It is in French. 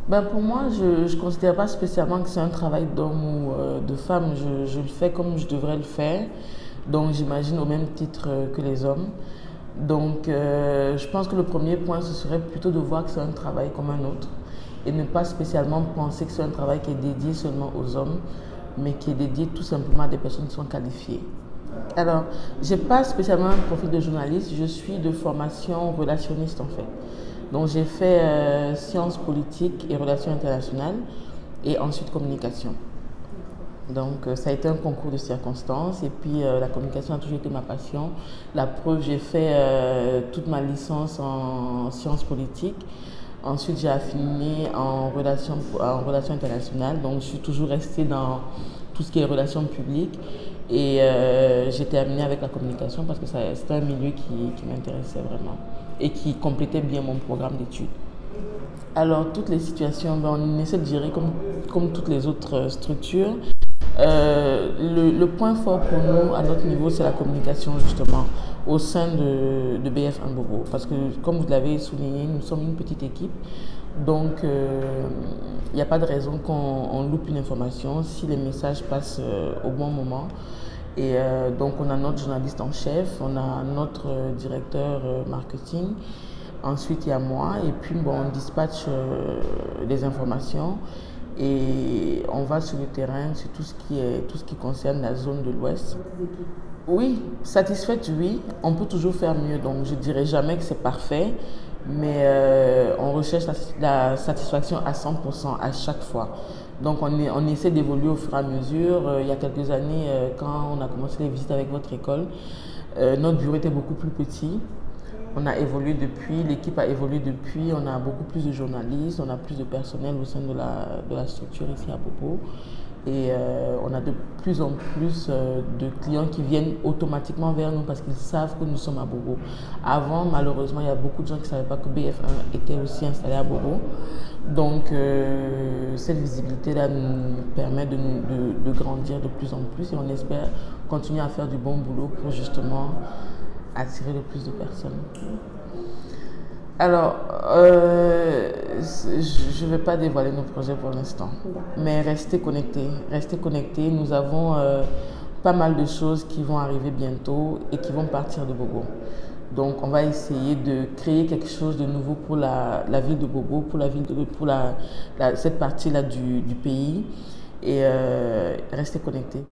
Ben pour moi, je ne considère pas spécialement que c'est un travail d'homme ou de femme. Je le fais comme je devrais le faire. Donc j'imagine au même titre que les hommes. Donc je pense que le premier point, ce serait plutôt de voir que c'est un travail comme un autre et ne pas spécialement penser que c'est un travail qui est dédié seulement aux hommes, mais qui est dédié tout simplement à des personnes qui sont qualifiées. Alors, je n'ai pas spécialement un profil de journaliste, je suis de formation relationniste en fait. Donc j'ai fait sciences politiques et relations internationales et ensuite communication. Donc ça a été un concours de circonstances et puis la communication a toujours été ma passion. La preuve, j'ai fait toute ma licence en sciences politiques. Ensuite, j'ai affiné en relations internationales. Donc je suis toujours restée dans tout ce qui est relations publiques. Et j'ai terminé avec la communication parce que c'était un milieu qui m'intéressait vraiment et qui complétait bien mon programme d'études. Alors, toutes les situations, ben, on essaie de gérer comme toutes les autres structures. Le point fort pour nous, à notre niveau, c'est la communication, justement, au sein de BF1 Bobo. Parce que, comme vous l'avez souligné, nous sommes une petite équipe. Donc, il n'y a pas de raison qu'on loupe une information si les messages passent au bon moment. Et donc, on a notre journaliste en chef, on a notre directeur marketing. Ensuite, il y a moi. Et puis, bon, on dispatche les informations et on va sur le terrain sur tout ce qui concerne la zone de l'Ouest. Oui, satisfaite, oui. On peut toujours faire mieux. Donc, je ne dirais jamais que c'est parfait, mais on recherche la satisfaction à 100% à chaque fois. Donc, on essaie d'évoluer au fur et à mesure. Il y a quelques années, quand on a commencé les visites avec votre école, notre bureau était beaucoup plus petit. On a évolué depuis, l'équipe a évolué depuis, on a beaucoup plus de journalistes, on a plus de personnel au sein de la structure ici à Bobo. Et on a de plus en plus de clients qui viennent automatiquement vers nous parce qu'ils savent que nous sommes à Bobo. Avant, malheureusement, il y a beaucoup de gens qui ne savaient pas que BF1 était aussi installé à Bobo. Donc, cette visibilité-là nous permet de grandir de plus en plus et on espère continuer à faire du bon boulot pour justement attirer le plus de personnes. Alors, je ne vais pas dévoiler nos projets pour l'instant, mais restez connectés. Restez connectés. Nous avons pas mal de choses qui vont arriver bientôt et qui vont partir de Bobo. Donc, on va essayer de créer quelque chose de nouveau pour la ville de Bobo, pour cette partie-là du pays. Et restez connectés.